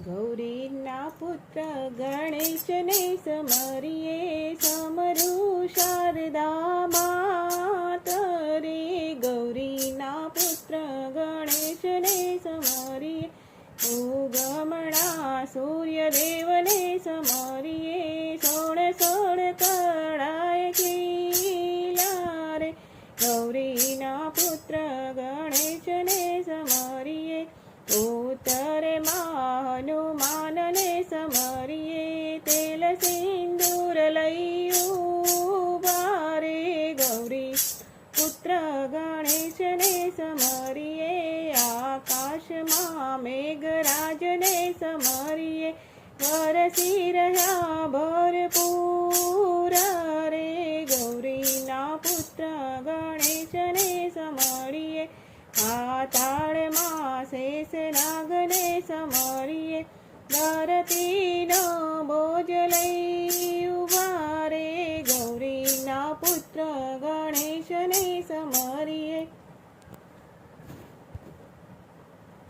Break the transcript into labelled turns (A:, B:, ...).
A: ગૌરીના પુત્ર ગણેશને સમરીએ સમરું શારદા માત રે. ગૌરીના પુત્ર ગણેશને સમરીએ ઉગમણા સૂર્યદેવને સમરીએ. સોળ સોળ કળાએ ખીલા રે. ગૌરીના પુત્ર ગણેશને સમરીએ ઉત્તરમાં હનુમાનને સમરીએ. તેલ સિંદૂર લઈ ઉભા રે. ગૌરી પુત્ર ગણેશને સમરીએ આકાશમાં મેઘરાજને સમરીએ. વરસી રહ્યા ભરપૂર રે. ગૌરીના પુત્ર ગણેશને સમરીએ પાતાળમાં શેષનાગને સમરીએ. ધરતીનો બોજ લઈ ઉભા રે. ગૌરીના પુત્ર ગણેશને સમરીએ